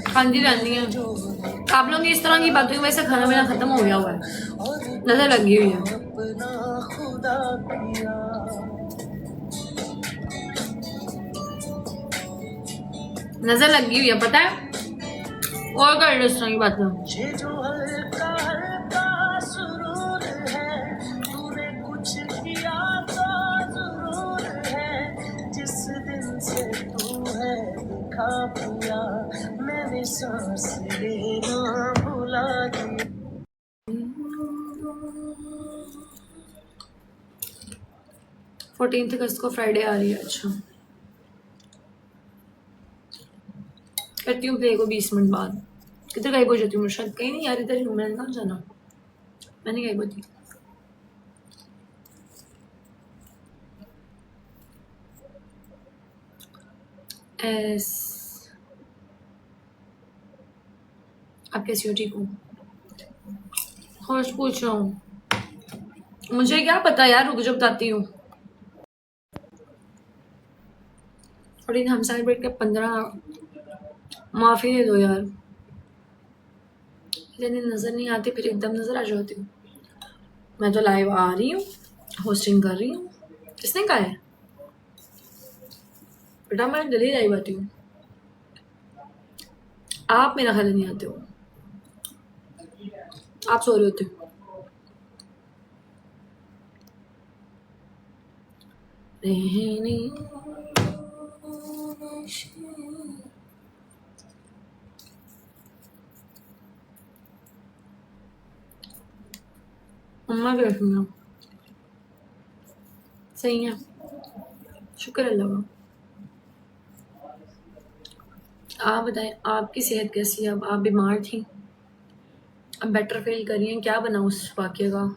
खाती रहती हैं। आप लोग की इस तरह की बातों की वजह से खाना पीना खत्म हो गया हुआ है, नजर लगी हुई है। नजर लगी हुई है, पता है। और कर लो इस तरह की बातें। मैंने सांस लेना भुला दिया। 14 अगस्त को फ्राइडे आ रही है। अच्छा, करती हूँ प्ले को 20 मिनट बाद। किधर गायब हो जाती हूँ? शायद कहीं नहीं यार, इधर ही हूँ। मैंने कहाँ जाना, मैंने गायब होती। एस, आप कैसी हो? ठीक हूँ। खुश पूछ रहा हूँ, मुझे क्या पता यार, रुक जो बताती हूँ। और हम साइड बैठ के 15 माफी दे दो यार, इतनी नजर नहीं आती, फिर एकदम नजर आ जाती हूँ। मैं तो लाइव आ रही हूँ, होस्टिंग कर रही हूँ। किसने कहा है बेटा? मैं दिल्ली लाइव आती हूँ, आप मेरा ख्याल नहीं आते हो, आप सो रहे होते हो। मम्मा कैसी है? सही है, शुक्र अल्लाह का। आप बताएं, आपकी सेहत कैसी है? अब आप बीमार थी, अब बेटर फील कर रही हैं? क्या बना उस वाक़ये का,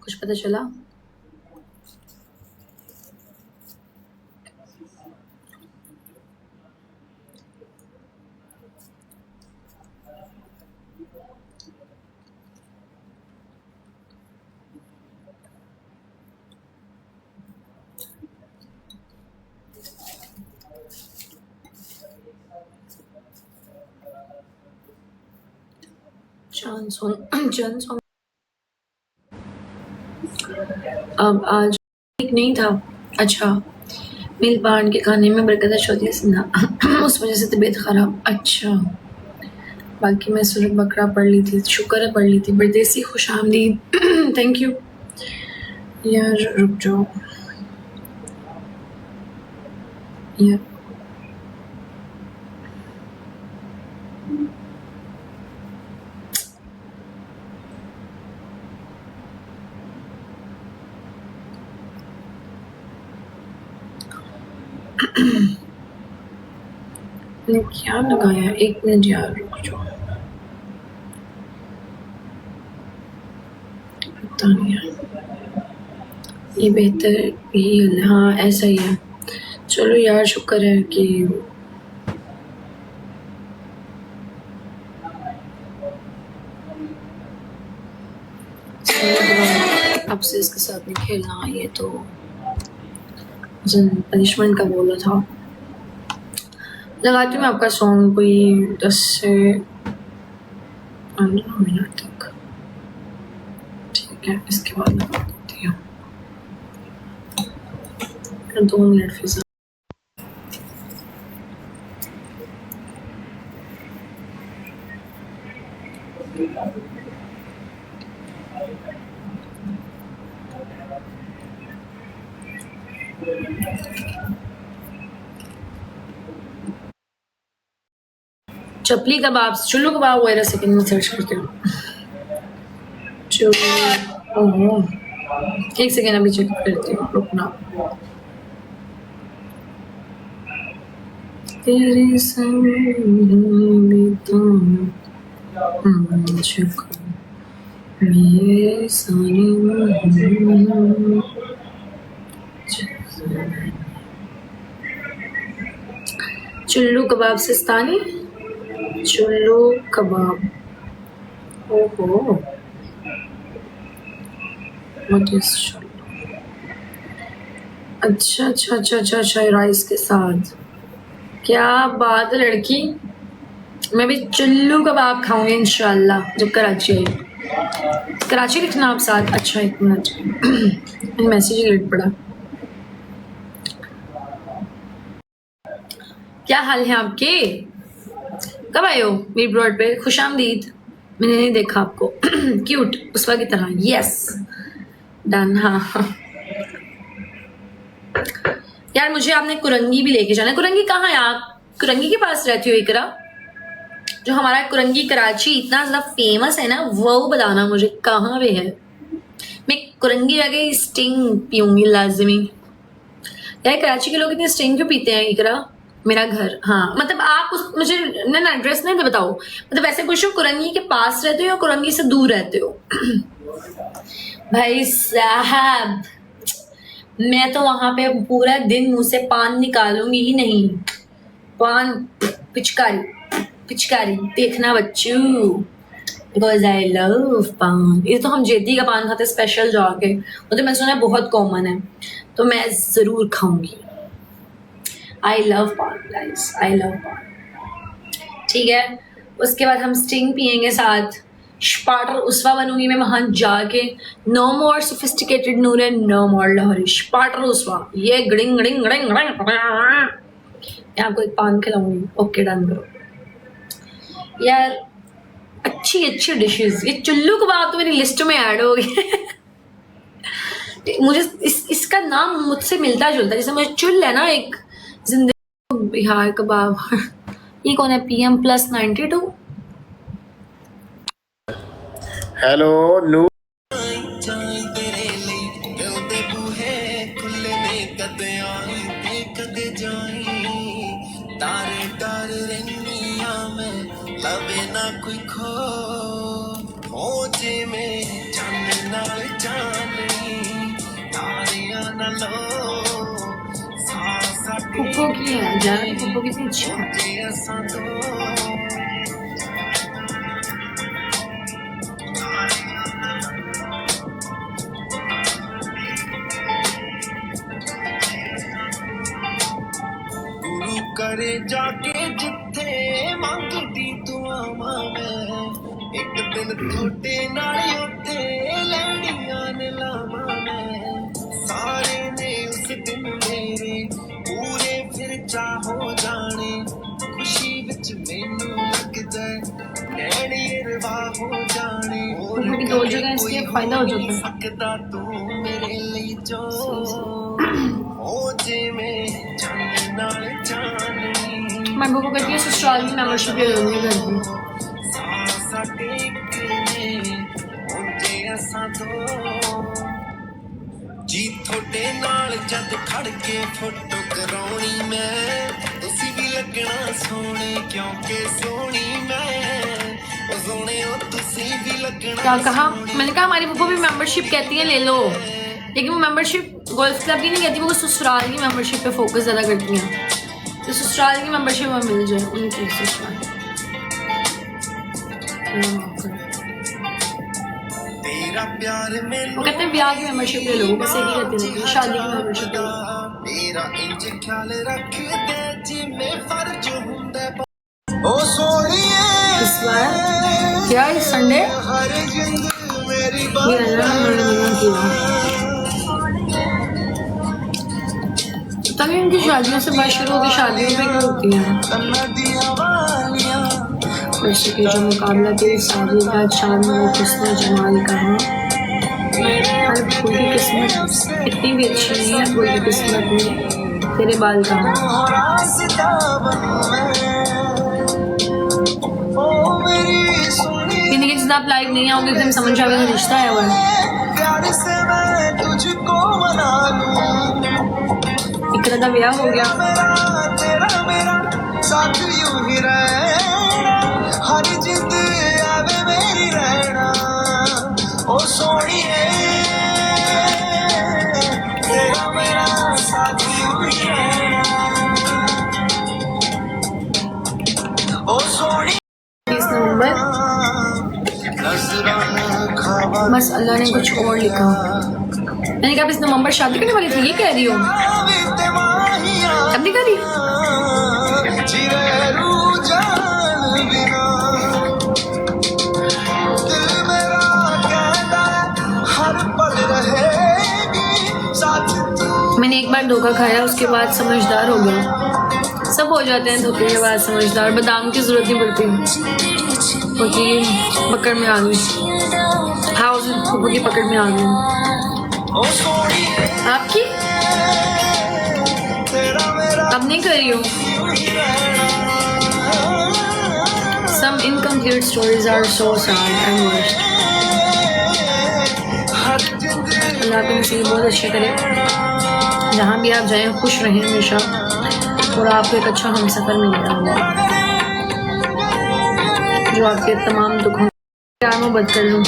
कुछ पता चला? चांद सॉन्ग अब आज ठीक नहीं था। अच्छा, मिल पान के खाने में बरकत होती है ना, उस वजह से तबीयत खराब। अच्छा, बाकी मैं सूरत बकरा पढ़ ली थी, शुक्र है पढ़ ली थी। बरदेसी खुश आमदीद। थैंक यू यार, रुक जाओ यार। मैंने क्या लगाया? 1 मिनट यार, रुक जाओ, पता नहीं यार, ये बेहतर यही है। हाँ ऐसा ही है। चलो यार, शुक्र है कि अब से इसके साथ नहीं खेलना, ये तो पनिशमेंट का बोला था। लगाती हूँ आपका सॉन्ग कोई 10 से 15 मिनट तक, ठीक है? इसके बाद लगा देती हूँ 2 मिनट फिजा। चपली कबाब, चुल्लू कबाब वगैरह सेकंड में सर्च करते हो? ओहो, 1 सेकंड अभी चेक करती हूँ, रुकना। तेरे संग बिताऊं मुझको मेरे चुल्लू कबाब सिस्तानी, चुल्लू कबाब। ओहो, व्हाट इज? अच्छा अच्छा अच्छा अच्छा अच्छा, राइस के साथ। क्या बात है लड़की, मैं भी चुल्लू कबाब खाऊंगी इंशाल्लाह जब कराची आई। कराची लिखना आप साथ। अच्छा एक मिनट मैसेज लेट पड़ा। क्या हाल है आपके, कब आए हो मेरी ब्रॉड पे? खुश आमदीद, मैंने नहीं देखा आपको। क्यूट उसवा की तरह। Yes done. हाँ यार मुझे आपने कुरंगी भी लेके जाना है। कुरंगी कहाँ है आप? कुरंगी के पास रहती हो इकरा? जो हमारा कुरंगी कराची इतना ज्यादा फेमस है ना, वो बताना मुझे कहाँ पे है। मैं कुरंगी जाके स्टिंग पीऊंगी लाजमी। यार कराची के लोग इतने स्टिंग क्यों पीते हैं इकरा? मेरा घर, हाँ मतलब आप उस मुझे ना एड्रेस नहीं बताओ, मतलब ऐसे पूछो कुरंगी के पास रहते हो या कुरंगी से दूर रहते हो? भाई साहब मैं तो वहां पे पूरा दिन मुंह से पान निकालूंगी ही नहीं। पान पिचकारी पिचकारी देखना बच्चू, बिकॉज आई लव पान। ये तो हम जेदी का पान खाते स्पेशल जाके, वो तो मैं सुना है बहुत कॉमन है, तो मैं जरूर खाऊंगी। आई लव पान गाइस, आई लव पान। ठीक है, उसके बाद हम स्टिंग पियेंगे साथ। स्पार्टर उसवा बनूंगी मैं वहां जाके। नो मोर सोफिस्टिकेटेड नूरे, नो मोर लाहौरी। स्पार्टर उसवा, ये गड़िंग गड़िंग गड़िंग गड़िंग। मैं आपको एक पान खिलाऊंगी। ओके डन करो यार। अच्छी अच्छी डिशेस, ये चुल्लू कबाब तो मेरी लिस्ट में ऐड हो गए। मुझे इसका नाम मुझसे मिलता जुलता, जैसे मुझे चुल है ना एक जिंदगी, बिहार कबाब। ये कौन है? PM+92। हेलो नू लवे ना कोई खो हो जे में चन्न नाल चाननी तारियां ना लो सा पुप्पो की है जान, पुप्पो कितनी अच्छी है। जे असां तो गुरु करे जाके जिथे मंगदी दुआवां मैं एक दिन थोड़े नाल उत्थे लड़ियां ने लावां मैं सारे ने उस दिन मेरे पूरे फिर चाहो जाने खुशी विच मैनू लगदा नैनी रवा हो जाने पुप्पो की दो जगह इसलिए फायदा हो जाता है। सकदा तू मेरे लिए जो हो जे में चन्न नाल चाननी मैं पुप्पो कहती हूँ ससुराल की मेंबरशिप ले लूंगी घर की। सासा टेकने होंदे असां दो जी थोड़े नाल जद खड़ के फोटो कराउणी मैं तुसी भी लगना सोहणे क्योंकि सोहणी मैं ओ सोहणे ओ तुसी भी लगना। क्या कहा? मैंने कहा हमारी पुप्पो भी मेंबरशिप कहती है ले लो, लेकिन वो मेंबरशिप गोल्फ क्लब की नहीं कहती, वो ससुराल की मेंबरशिप पे फोकस ज़्यादा करती हैं। तो ससुराल की मेंबरशिप में मिल जाए उनकी ससुराल। तेरा प्यार में वो कहते हैं ब्याह की मेंबरशिप ले लो, बस यही कहते रहते हैं शादी की मेंबरशिप ले लो। मेरा इंज ख्याल रख दे जिम्मे फर्ज हुंदा ओ सोहणीए इस बार क्या इस संडे हर जिंद मेरी ये रहना मैंने किया, तभी उनकी शादियों से बात शुरू होगी, शादियों पे क्या होती है। वैसे कि जो मुकाबला तेरी शादी का चांद में किसने जमाल कहा, हर फूल की किस्मत इतनी भी अच्छी नहीं है, फूल की किस्मत में तेरे बाल कहा। जिंदगी जितना आप लाइव नहीं आओगे एकदम समझ जाओगे रिश्ता है वो। इकरा का ब्याह हो गया। हर जिंद आवे मेरी रहना ओ सोहणीए तेरा मेरा साथी हुई रहना ओ सोहणी। 30 नवंबर, बस अल्लाह ने कुछ और लिखा। मैंने कहा इस नवंबर शादी करने वाली थी, ये कह रही हो? अब नहीं करी? मैंने एक बार धोखा खाया, उसके बाद समझदार हो गया। सब हो जाते हैं धोखे के बाद समझदार, बादाम की जरूरत नहीं पड़ती क्योंकि पकड़ में आ गई। हाँ, उस धोखे की पकड़ में आ गई। आपकी अब नहीं कर रही हूँ। Some incomplete stories are so sad and worst. अल्लाह आपके नसीब बहुत अच्छे करे, जहाँ भी आप जाएं खुश रहें हमेशा, और आपको एक अच्छा हमसफर मिलेगा जो आपके तमाम दुखों प्यार मोहब्बत कर लूँ।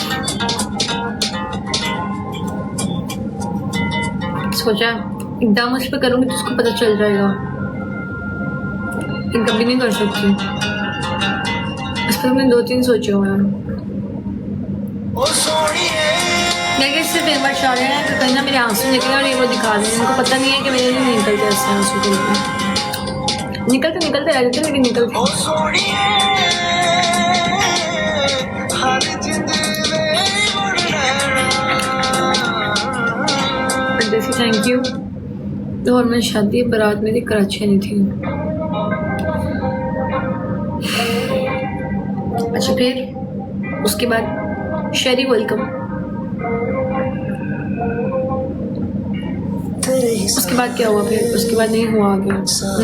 सोचा एकदम उस पर करूँगी तो उसको पता चल जाएगा, लेकिन कभी नहीं कर सकती। इस पर मैंने 2-3 सोचे हुए हैं। लेकिन सिर्फ एक बार चाह रहे हैं कि कहीं ना मेरे आंसू निकले और ये वो दिखा दें। इनको पता नहीं है कि मेरे लिए निकलते ऐसे आंसू के लिए। निकलते रहते थे लेकिन निकलते। जैसे थैंक यू। और मैं शादी बारात मेरी कराची नहीं थी। अच्छा, फिर उसके बाद शेरी वेलकम। उसके बाद क्या हुआ? फिर उसके बाद नहीं हुआ आगे,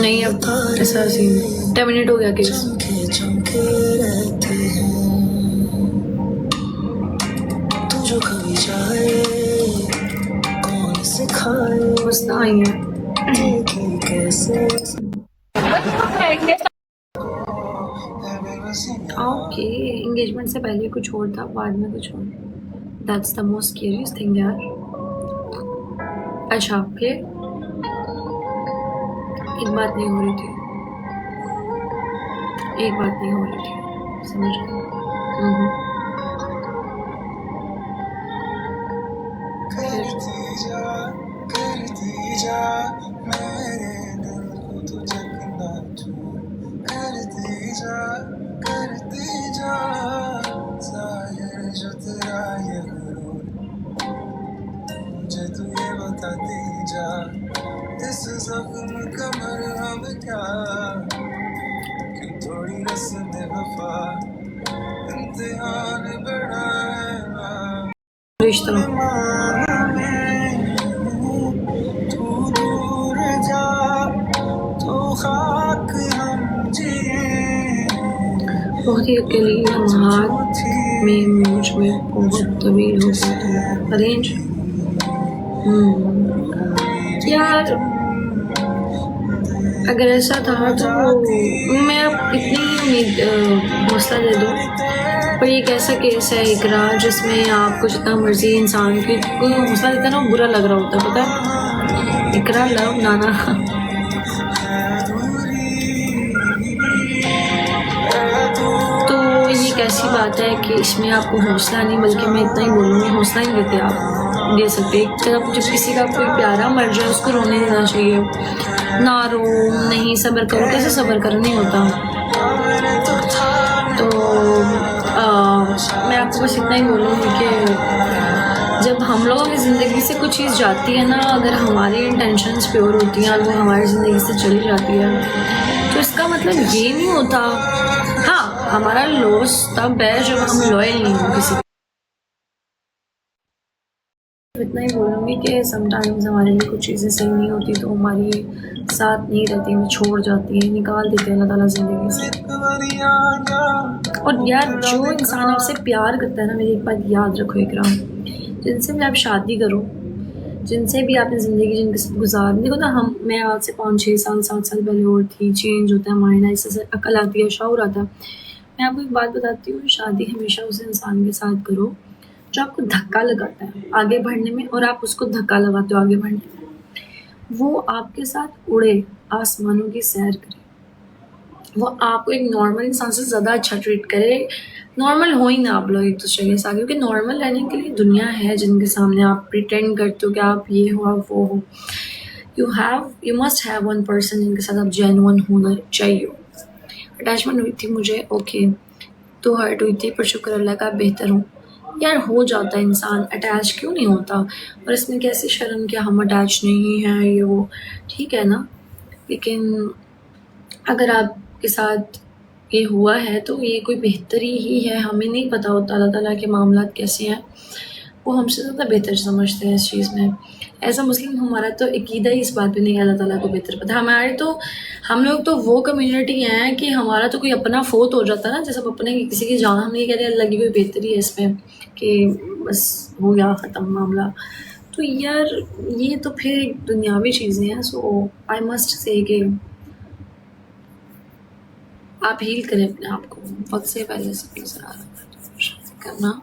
नहीं अब ऐसा सीन टर्मिनेट हो गया केस। बस ना आई है। ओके, एंगेजमेंट से पहले कुछ और था, बाद में कुछ और। That's the most scariest thing यार। अच्छा, फिर एक बात नहीं हो रही थी, एक बात नहीं हो रही थी, समझ गए? करती जा मेरे दिल को तू जगना छू, करती जा जाहिर जो तेरा ये गुरूर, मुझे तू ये बताती जा, इस ज़ख्म का मरहम क्या, कि थोड़ी रस्म वफा इम्तिहान बढ़ाएगा रिश्ता। बहुत ही अकेली लम्हात में मुझ में बहुत तवील हो गया अरेंज। यार अगर ऐसा था तो मैं अब इतनी उम्मीद हौसला दे दूँ, पर ये कैसा केस है इकरार, जिसमें आपको जितना मर्जी इंसान की कोई हौसला देता ना, वो बुरा लग रहा होता, पता है? इकरार लव नाना। तो ये कैसी बात है कि इसमें आपको हौसला नहीं, बल्कि मैं इतना ही बोलूँगी, हौसला नहीं देते आप, दे सकते। एक तरफ जब किसी का कोई प्यारा मर जाए उसको रोने देना चाहिए, ना रो, नहीं सब्र करो, कैसे सब्र करना नहीं होता। तो मैं आपको बस इतना ही बोलूँगी कि जब हम लोगों की ज़िंदगी से कुछ चीज़ जाती है ना, अगर हमारी इंटेंशंस प्योर होती हैं और वो हमारी ज़िंदगी से चली जाती है, तो इसका मतलब ये नहीं होता। हाँ, हमारा लॉस तब है जब हम लॉयल नहीं हो किसी। इतना ही बोलूँगी कि समटाइम्स हमारे लिए कुछ चीज़ें सही नहीं होती तो हमारी साथ नहीं रहती, हमें छोड़ जाती है, निकाल देते हैं अल्लाह ताला ज़िंदगी से। और यार जो इंसान आपसे प्यार करता है ना, मेरी एक बात याद रखो इकराम, जिनसे भी आप शादी करो, जिनसे भी आपने ज़िंदगी जिनके साथ गुजार, देखो ना, मैं आज से 5-6 साल 7 साल पहले और थी, चेंज होता है माइंड, इससे अकल आती है, शऊर आता है। मैं आपको एक बात बताती हूँ, शादी हमेशा उस इंसान के साथ करो जो आपको धक्का लगाता है आगे बढ़ने में, और आप उसको धक्का लगाते हो आगे बढ़ने में। वो आपके साथ उड़े, आसमानों की सैर करे, वो आपको एक नॉर्मल इंसान से ज़्यादा अच्छा ट्रीट करे। नॉर्मल हो ही ना आप लोग एक दूसरे के साथ, क्योंकि नॉर्मल रहने के लिए दुनिया है जिनके सामने आप प्रिटेंड करते हो कि आप ये हो, आप वो हो। You must have one person जिनके साथ आप जेन्युइन होना चाहिए। अटैचमेंट हुई थी मुझे, ओके, तो हर्ट हुई थी, पर शुक्र अल्लाह का बेहतर हूँ। यार हो जाता है इंसान, अटैच क्यों नहीं होता, और इसमें कैसे शर्म कि हम अटैच नहीं हैं ये वो, ठीक है ना। लेकिन अगर आपके साथ ये हुआ है तो ये कोई बेहतरी ही है, हमें नहीं पता होता अल्लाह ताला के मामलात कैसे हैं, वो हमसे ज़्यादा बेहतर समझते हैं इस चीज़ में। एज़ अ मुस्लिम हमारा तो अकीदा ही इस बात पे नहीं, अल्लाह ताला को बेहतर पता। हमारे तो हम लोग तो वो कम्युनिटी हैं कि हमारा तो कोई अपना फोत हो जाता है ना, जैसे अपने किसी की जान, हम नहीं कहते अल्लाह की कोई बेहतरी है इसमें कि बस हो गया ख़त्म मामला। तो यार ये तो फिर दुनियावी चीज़ें हैं। सो आई मस्ट से कि आप हील करें अपने आप को। वक्त से पहले सब नजर आ रहा था, शादी करना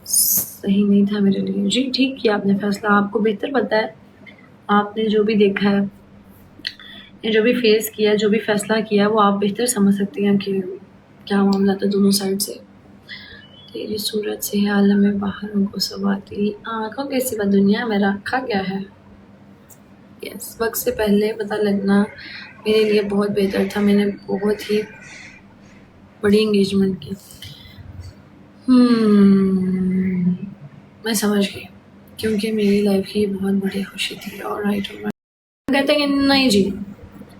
सही नहीं था मेरे लिए। जी ठीक किया आपने फैसला, आपको बेहतर पता है, आपने जो भी देखा है या जो भी फेस किया, जो भी फैसला किया, वो आप बेहतर समझ सकती हैं कि क्या मामला था दोनों साइड से। तेरी सूरत से है आलम में बाहर उनको सवाती, आँखों के सिवा दुनिया में रखा क्या है। यस, वक्त से पहले पता लगना मेरे लिए बहुत बेहतर था। मैंने बहुत ही बड़ी इंगेजमेंट की। मैं समझ गई, क्योंकि मेरी लाइफ की बहुत बड़ी खुशी थी। और राइट, कहते हैं कि नहीं जी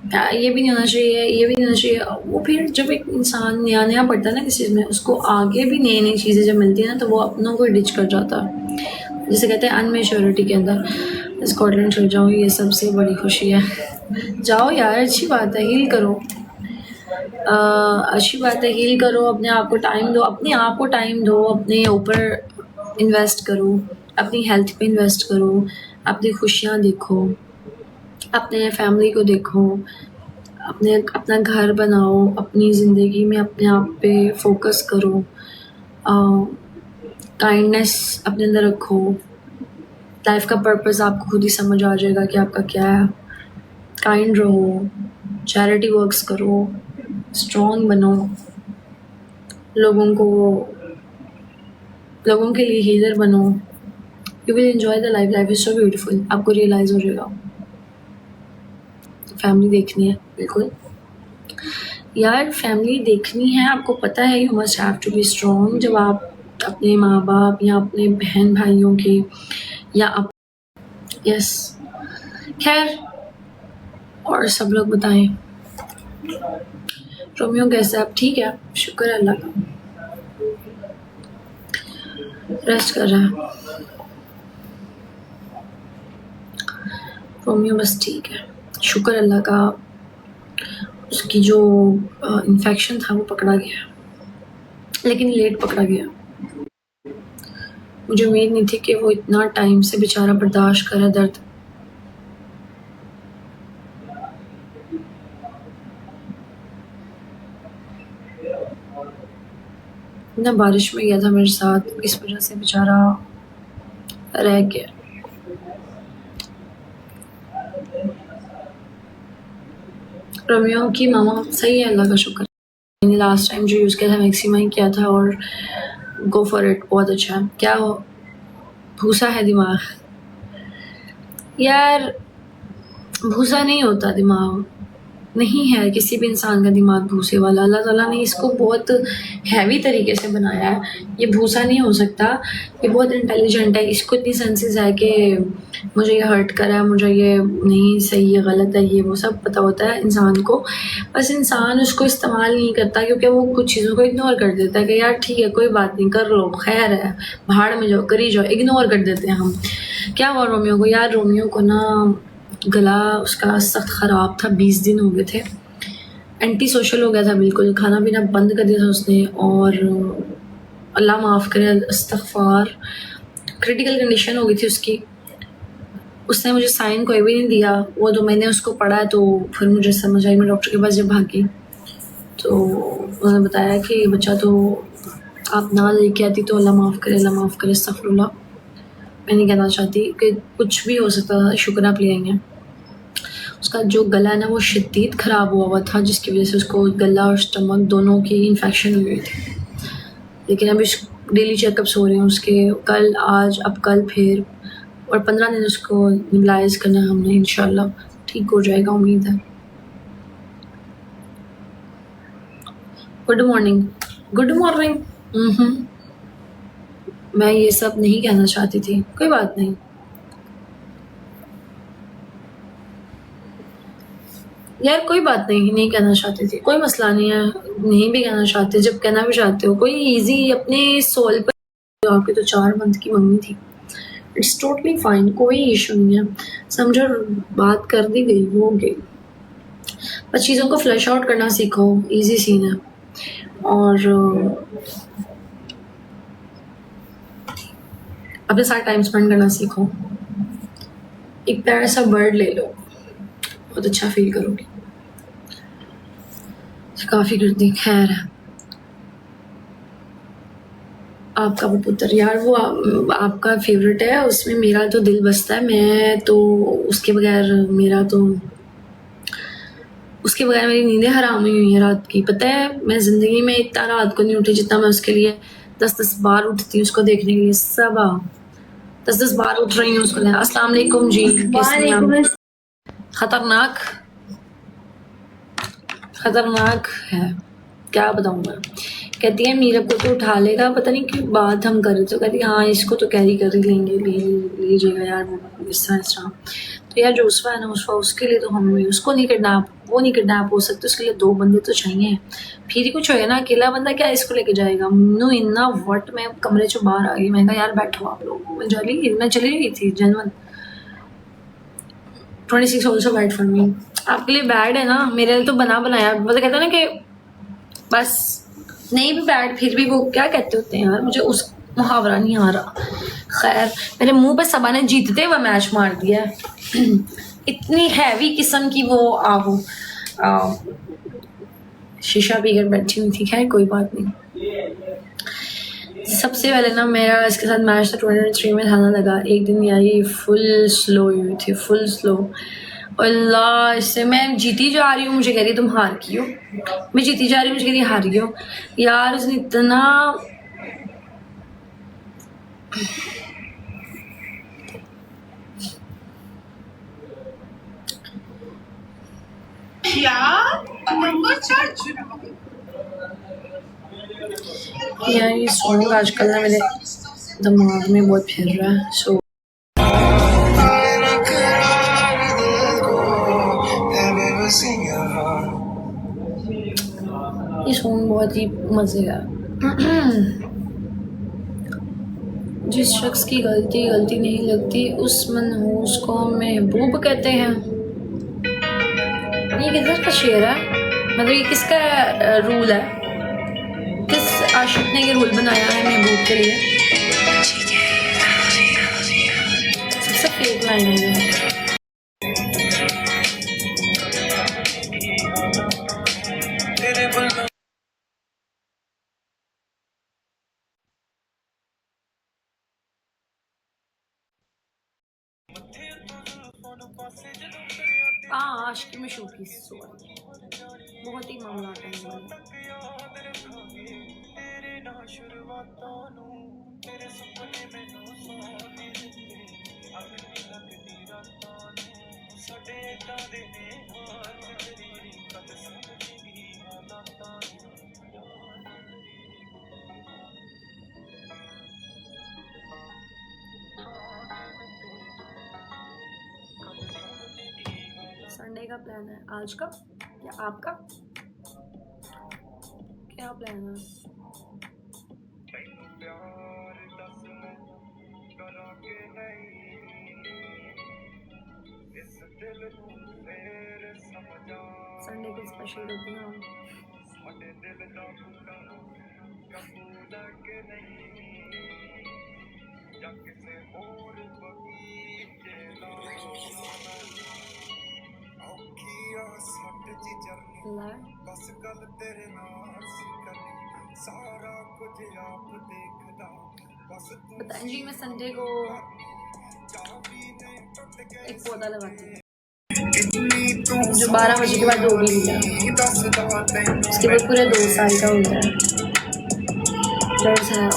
ये भी नहीं होना चाहिए, ये भी नहीं होना चाहिए। वो फिर जब एक इंसान नया नया पढ़ता है ना किसी चीज़ में, उसको आगे भी नई नई चीज़ें जब मिलती है ना, तो वो अपनों को डिच कर जाता है। जिसे कहते हैं अनमेच्योरिटी के अंदर। स्कॉटलैंड चल जाऊँ, ये सबसे बड़ी खुशी है। जाओ यार, अच्छी बात है, हील करो। अच्छी बात है, हील करो, अपने आप को टाइम दो, अपने आप को टाइम दो, अपने ऊपर इन्वेस्ट करो, अपनी हेल्थ पे इन्वेस्ट करो, अपनी खुशियाँ देखो, अपने फैमिली को देखो, अपना घर बनाओ, अपनी ज़िंदगी में अपने आप पे फोकस करो, काइंडनेस अपने अंदर रखो। लाइफ का पर्पस आपको खुद ही समझ आ जाएगा कि आपका क्या है। काइंड रहो, चैरिटी वर्क्स करो, स्ट्रॉन्ग बनो, लोगों के लिए हीलर बनो। You will enjoy the life, life is so beautiful. आपको रियलाइज़ हो जाएगा। फैमिली देखनी है, बिल्कुल यार, फैमिली देखनी है। आपको पता है you must have to be strong. जब आप अपने माँ बाप या अपने बहन भाइयों के या यस, खैर, और सब लोग बताएं रोमियो कैसा है? अब ठीक है, शुक्र है अल्लाह का, रेस्ट कर रहा है रोमियो, बस ठीक है, शुक्र अल्लाह का। उसकी जो इन्फेक्शन था वो पकड़ा गया, लेकिन लेट पकड़ा गया। मुझे उम्मीद नहीं थी कि वो इतना टाइम से बेचारा बर्दाश्त करे दर्द। ना बारिश में गया था मेरे साथ, इस वजह से बेचारा रह गया। रोमियो की मामा सही है, अल्लाह का शुक्र। मैंने लास्ट टाइम जो यूज़ किया था मैक्सिमा ही किया था, और गो फॉर इट, बहुत अच्छा है। क्या हो, भूसा है दिमाग यार, भूसा नहीं होता दिमाग, नहीं है किसी भी इंसान का दिमाग भूसे वाला। अल्लाह ताला ने इसको बहुत हैवी तरीके से बनाया है, ये भूसा नहीं हो सकता। ये बहुत इंटेलिजेंट है, इसको इतनी सेंसेस है कि मुझे ये हर्ट करा है, मुझे ये नहीं सही है, गलत है, ये वो सब पता होता है इंसान को। बस इंसान उसको इस्तेमाल नहीं करता, क्योंकि वो कुछ चीज़ों को इग्नोर कर देता है कि यार ठीक है, कोई बात नहीं, कर लो, खैर है, भाड़ में जाओ, करी जाओ, इग्नोर कर देते हैं हम। क्या हुआ रोमियो को? यार रोमियो को ना गला उसका सख्त ख़राब था, 20 दिन हो गए थे, एंटी सोशल हो गया था बिल्कुल, खाना पीना बंद कर दिया था उसने। और अल्लाह माफ़ करे, इस्तग़फ़ार, क्रिटिकल कंडीशन हो गई थी उसकी। उसने मुझे साइन कोई भी नहीं दिया, वो 2 महीने उसको पढ़ा है, तो फिर मुझे समझ आई। मैं डॉक्टर के पास जब भागी तो उन्होंने बताया कि बच्चा तो आप ना लेके आती तो अल्लाह माफ़ करे, अल्लाह माफ़ करे, अस्तग़फ़िरुल्लाह। मैं नहीं कहना चाहती कि कुछ भी हो सकता था, शुक्र आप ले आई हैं। उसका जो गला है ना वो शदीद ख़राब हुआ था, जिसकी वजह से उसको गला और स्टमक दोनों की इन्फेक्शन हुई थी। लेकिन अभी डेली चेकअप्स हो रहे हैं उसके, कल आज, अब कल फिर, और 15 दिन उसको नेबुलाइज करना है हमने, इंशाल्लाह ठीक हो जाएगा, उम्मीद है। Good morning. Good morning. मैं ये सब नहीं कहना चाहती थी, कोई बात नहीं। यार कोई बात नहीं, नहीं कहना चाहती थी, कोई मसला नहीं है, नहीं भी कहना चाहते, जब कहना भी चाहते हो कोई इजी अपने सोल पर। आपके तो 4 मंथ की मम्मी थी, इट्स टोटली फाइन, कोई इशू नहीं है। समझो, बात कर दी गई, वो हो गई। बस चीज़ों को फ्लैश आउट करना सीखो, इजी सीन है। और अपने साथ टाइम स्पेंड करना सीखो। एक प्यारा सा बर्ड ले लो, बहुत अच्छा फील करोगे। काफ़ी कर दी, खैर है। आपका वो पुत्र यार, वो आपका फेवरेट है, उसमें मेरा तो दिल बसता है। मैं तो उसके बगैर उसके बगैर मेरी नींदें हराम हुई हुई हैं रात की। पता है, मैं ज़िंदगी में इतना रात को नहीं उठी जितना मैं उसके लिए 10-10 बार उठती हूँ उसको देखने के लिए। सब 10-10 बार उठ रही हूँ उसको लेने। अस्सलाम वालेकुम जी, कैसी हैं आप? खतरनाक है, क्या बताऊँ मैं। कहती है मीरा को तो उठा लेगा, पता नहीं क्यों बात हम कर रहे थे, कहती हाँ इसको तो कैरी कर ही लेंगे, ले लीजिएगा यार, वो इस तरह। तो यार जो उसवा है ना, उसके लिए तो हमें उसको नहीं वो नहीं किडनैप हो सकते, उसके लिए 2 बंदे तो चाहिए। फिर ही कुछ होगा ना, अकेला बंदा क्या इसको लेके जाएगा। नो इन्ना वट, मैं कमरे से बाहर आ गई, मैं कहा यार बैठो आप लोग, मैं चली गई थी जनवन। 26 ऑल्सो बैड फॉर मी। आपके लिए बैड है ना, मेरे लिए तो बना बनाया। मतलब कहते हैं ना कि बस नहीं भी बैड, फिर भी वो क्या कहते होते हैं यार, मुझे उस मुहावरा नहीं आ रहा। खैर, मेरे मुंह पे सबा ने जीतते हुए मैच मार दिया है। इतनी हैवी किस्म की वो शीशा पीकर बैठी हुई थी। खैर कोई बात नहीं। सबसे पहले ना मेरा इसके साथ मैच था 2023 में, थाना लगा एक दिन यार, ये फुल स्लो हुई थी, फुल स्लो। अल्लाह, इससे मैं जीती जा रही हूँ, मुझे कह रही तुम हार की हो। मैं जीती जा रही हूँ, मुझे कह रही हार गई हो। यार उसने इतना यार ये सॉन्ग आजकल ना मेरे दिमाग में बहुत फिर रहा है। सो ये सॉन्ग बहुत ही मजे का। जिस शख्स की गलती नहीं लगती, उस मनहूस को महबूब कहते हैं। ये किधर का शेर है? मतलब ये किसका रूल है? किस आशिक ने ये रूल बनाया है महबूब के लिए? सबसे फेक लाइन है ये। आशिकी में शौकी बहुत ही मामला है। संडे का प्लान है आज का या आपका? क्या प्लान है? संडे को स्पेशल करते हैं हम। बस गल तेरे नाल सारा कुछ आप देखदा। बताएं जी, मैं संडे को एक पौधा लगाती हूँ जो 12 बजे के बाद हो भी गया, उसके बाद पूरे 2 साल का होता है।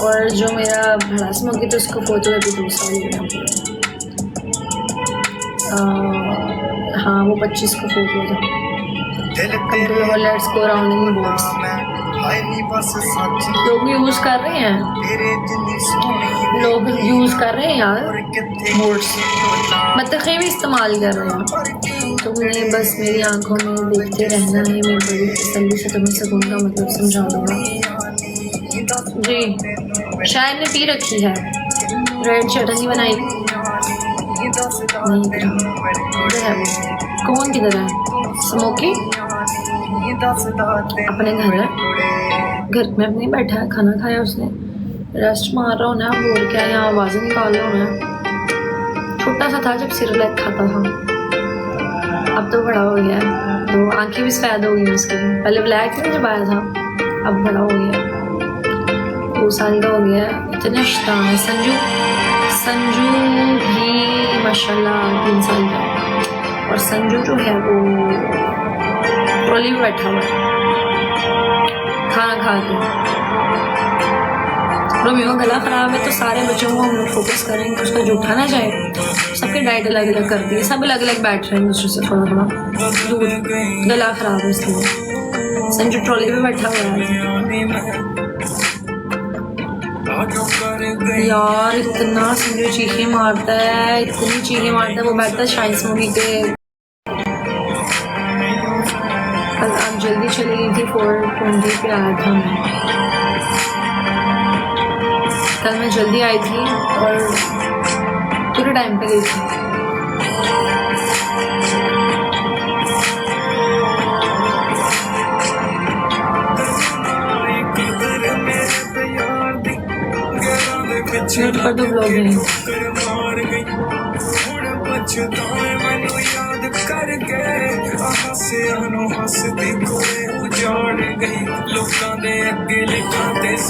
और जो मेरा भड़ा स्मोकी तो उसको फोटो अभी 2 साल हो गया। हाँ वो 25 को फोड़ हुआ था। ਦਿਲ let's go around in boards. ਮੈਂ ਹਾਏ ਨੀ ਬਸ ਸੱਚ लोग यूज कर रहे हैं, ਤੇਰੇ ਜਿੰਨੀ ਸੋਹਣੀ लोग यूज कर रहे हैं यार ਹੋਰ ਕਿੱਥੇ बोर्ड्स, मतलब भी इस्तेमाल कर रहे हैं। तुमने बस मेरी आंखों में देखते रहना है, मैं बड़ी तसल्ली से तुम्हें सुकून का मतलब समझा दूंगा। जी शायद ने पी रखी है, रेड चटनी बनाई नहीं इधर है वो। कौन किधर है? स्मोकी अपने घर है, घर में अपने बैठा है, खाना खाया उसने, रेस्ट मार रहा होना है और क्या, यहाँ आवाज़ें निकाल रहा होना है। छोटा सा था जब सिरलैक खाता था, अब तो बड़ा हो गया है, तो आंखें भी सफ़ेद हो गई उसकी। पहले ब्लैक नहीं जब आया था, अब बड़ा हो गया, 2 साल का हो गया। इतने शैतान है संजू, संजू भी माशाल्लाह 3 साल का है, और संजू जो है वो ट्रॉली में बैठा हुआ है खाना खा के। रोमियो का गला ख़राब है तो सारे बच्चों को हम लोग फोकस करेंगे, उसका जूठा ना जाए। सबके डाइट अलग अलग कर दिए, सब अलग अलग बैठ रहे हैं दूसरे से थोड़ा थोड़ा दूर, गला ख़राब है इसलिए। संजू ट्रॉली में बैठा हुआ है यार, इतना संजू चीखें मारता है, इतनी चीखें मारता है। वो बैठता है शाइन्स मूवी पे, कल आप जल्दी चली गई थी, 4:20 पे आया था मैं, कल मैं जल्दी आई थी और पूरे टाइम पे गई थी। पर तो ब्लॉग नहीं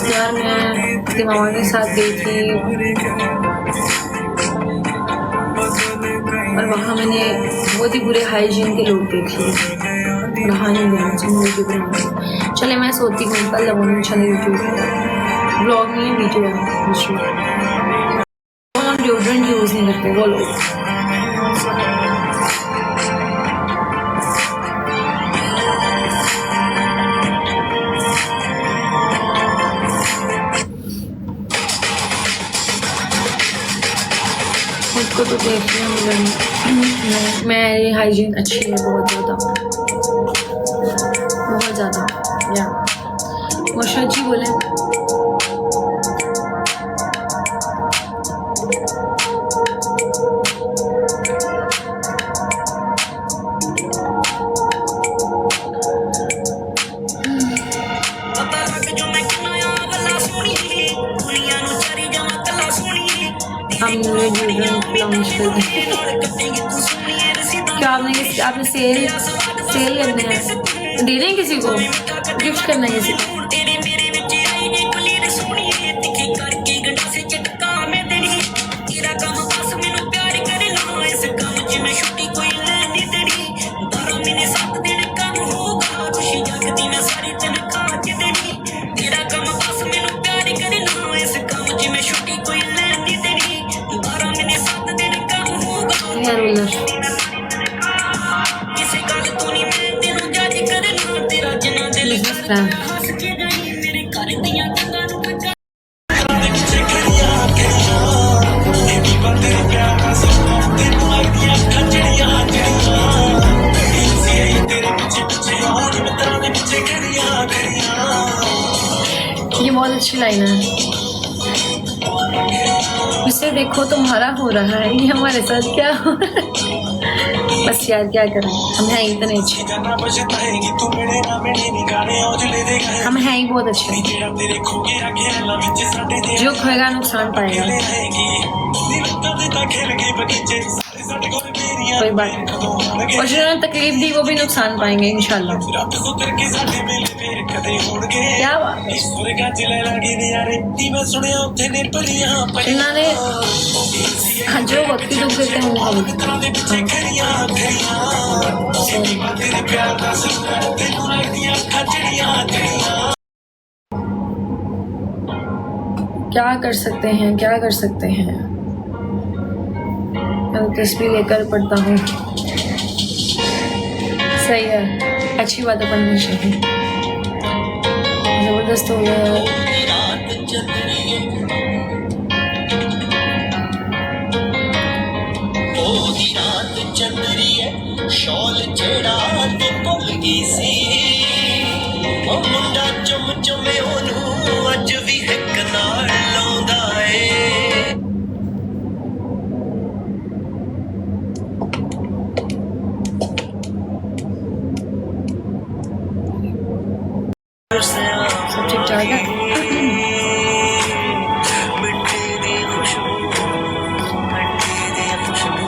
यार, मैं अपनी मामा के साथ गई थी और वहाँ मैंने बहुत ही बुरे हाइजीन के लोग देखे, रहा नहीं गया मुझे बुरा। चले मैं सोती हूँ, कल लगूंगी चले यूट्यूब ब्लॉग नहीं है, वीडियो है। डिओड्रेंट यूज़ नहीं करते वो लोग। खुद को तो देखते हैं मेरी हाइजीन अच्छी है बहुत ज़्यादा या मोशा जी बोले। क्या आपने सेल करना है, दे दें किसी को, गिफ्ट करना है किसी को। ये बहुत अच्छी लाइन है, इसे देखो तुम्हारा हो रहा है, ये हमारे साथ क्या हो रहा है। बस यार क्या करें, हम हैं इतने अच्छे, हम हैं ही बहुत अच्छे। जो खोएगा नुकसान पाएगा, कोई बात नहीं, और जिन्होंने तकलीफ दी वो भी नुकसान पाएंगे इंशाल्लाह। क्या बात है, इन्होंने जो वक्त दुख देते हैं क्या कर सकते हैं, क्या कर सकते हैं। मैं तो तस्वीर लेकर पढ़ता हूँ। सही है, अच्छी बात है, पढ़नी चाहिए। ज़बरदस्त हो गया यार। शॉल जेड़ा तू भुल गई सी, ओ मुंडा चुम चुमे ओनू अज भी हिक नाल लाउंदा ए। सब ठीक ठाक है। मिट्टी दी खुशबू, मिट्टी दी खुशबू,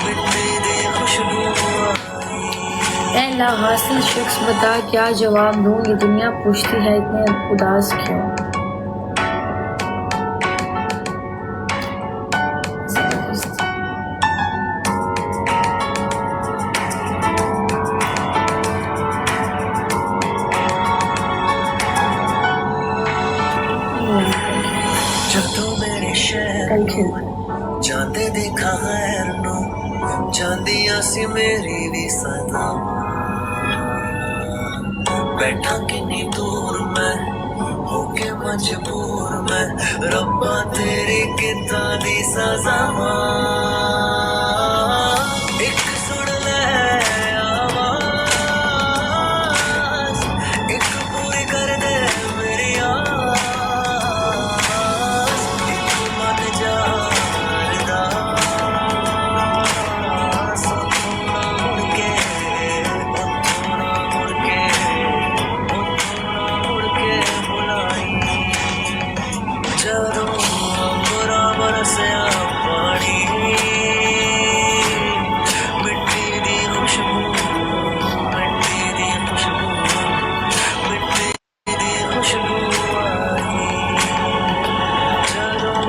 मिट्टी दी खुशबू। ला हासिल शख्स बता क्या जवाब दूं, ये दुनिया पूछती है इतने उदास क्यों। जबरदस्त। जदों मेरे शहर कल खेल जाते देखा खैर नू, जांदियां सी मेरी भी सदा। बैठा किन्नी दूर मैं होके मजबूर मैं, रब्बा तेरी कितां दी सजा। एक सुन ले आवाज, एक पूरी कर दे मेरी आस, एक मन जारदा सोना मुड़ के, सोना मुड़ के, मुड़ के बुलाई। जदों अंबरा बरसिया पानी, मिट्टी दी खुशबू, मिट्टी दी खुशबू, मिट्टी दी खुशबू आई। जदों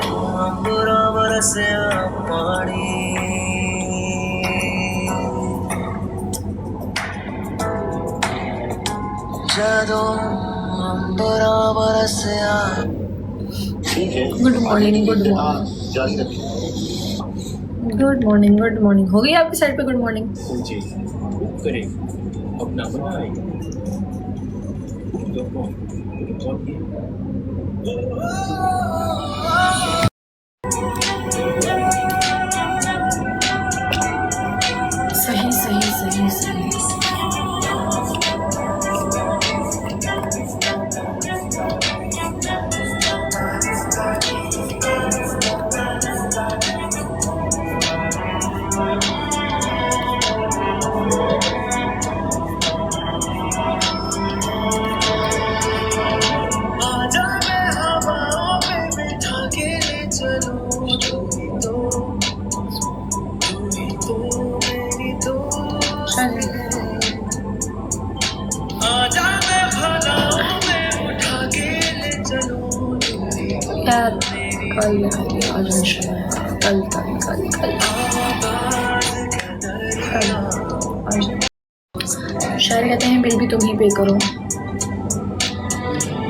अंबरा बरसिया पानी, जदों अंबरा बरसिया। Good morning, good morning, good morning, good morning. हो गई आपकी साइड पे गुड मॉर्निंग? जी बुक करें अपना बनाए सही सही सही सही। आजा मैं हवाओं में बिठा के ले चलूं, तू ही तो मेरी दोस्त है। आजा मैं भलाओं में उठा के ले चलूं, तू ही तो यार कल आज इंशाल्लाह, कल कल कल कल आवाज़ के दरिया। आज शायर कहते हैं बिल भी तुम ही पे करो।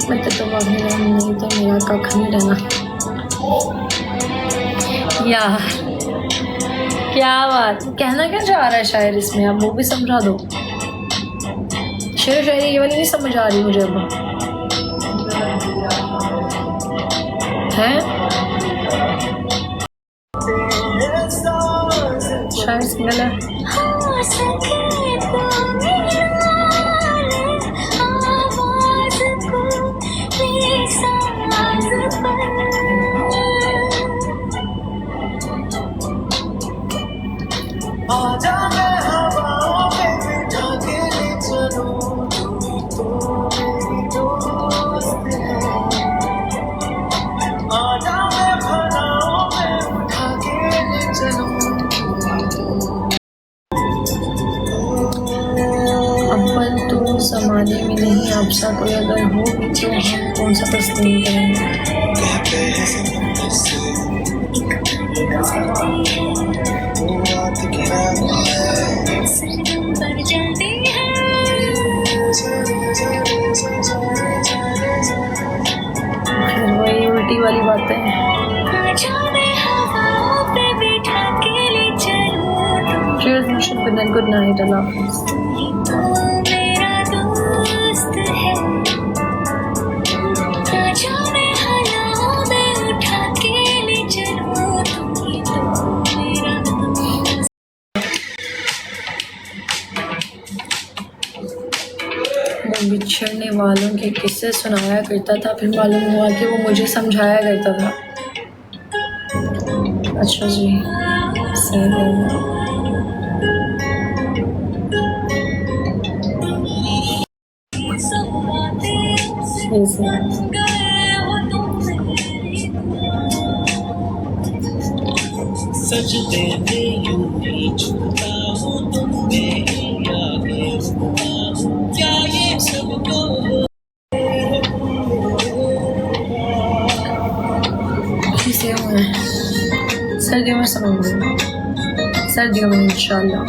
मैं तो नहीं तो मेरा कख नहीं रहना यार। क्या बात, कहना क्या चाह रहा है शायर इसमें, आप वो भी समझा दो। शेर शायरी ये वाली नहीं समझ आ रही मुझे अब है। शायर सिंगल है। आजा मैं हवाओं में बिठा के ले चलूं, तू ही तो मेरी दोस्त है। आजा मैं भलाओं में उठा के ले चलूं, अव्वल तो ज़माने में नहीं, आप सा कोई अगर हो भी तो हम कौन सा तस्लीम करेंगे। कहते हैं समुंदर से वो बात क्या है। फिर वही उल्टी वाली बातें। आजा मैं हवाओं पे बिठा के Cheers, Nishant. Good night. Good night. Allah Hafiz. तो मेरा दोस्त है क्या जाने हालां में उठा के ले चलो तुम ही तो मेरा दोस्त वो बिछड़ने वालों के किस्से सुनाया करता था, फिर मालूम हुआ कि वो मुझे समझाया करता था। अच्छा जी, सही है। सब बातें सही से गए हो तुम मेरी सजदे में यूं ही झुकता हूँ तुम मेरी यादें रुकता हूँ क्या ये सब तो किसे हुए हैं सर्दियों में समझ सर्दियों में इंशाल्लाह।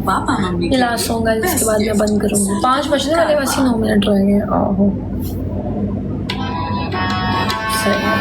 पापा मम्मी ये लास्ट सॉन्ग है, इसके बाद मैं बंद करूंगी। 5 बजने वाले, बस ही 9 मिनट रह गए। आहो सही है।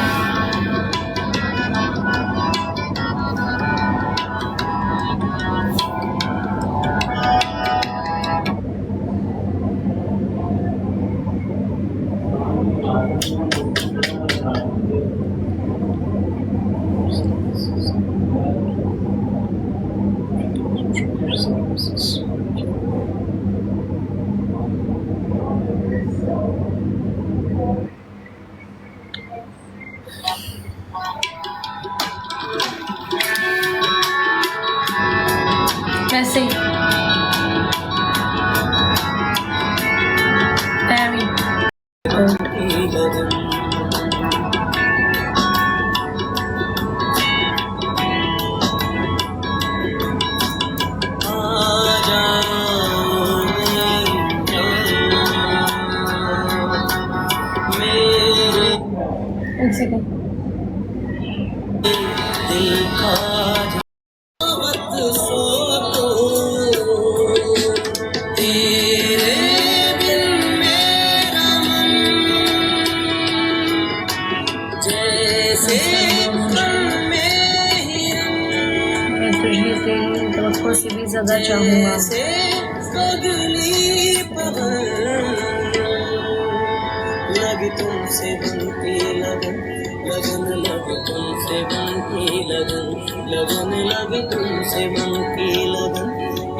वैसे ही Very good. एक सेकंड। मैं तुझे तेरी तवक्को से भी ज्यादा चाहूँगा। लग तुमसे बनती लगन लगन लग तुमसे बनती लगन लगन लग तुमसे बनती लगन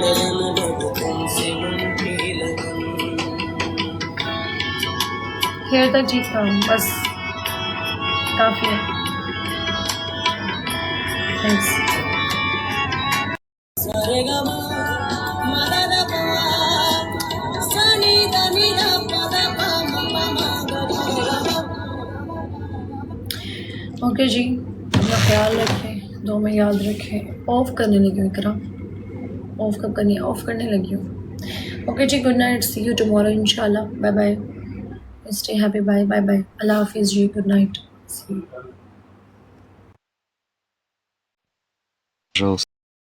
लगन लग तुमसे बनती लगन। खेर तक जीतता हूँ, बस काफी है। थैंक्स। सारेगामा मददपा सनी దని पदपा ममा गगमा। ओके जी, अपना ख्याल रखें, दो में याद रखें। ऑफ करने लगी हूँ इकरा, ऑफ कब करनी है? ऑफ करने लगी हूँ। ओके जी, good night, see you tomorrow इंशाल्लाह। Bye bye, stay happy, bye bye bye, अल्लाह हाफिज़ जी, गुड नाइट, सी यू।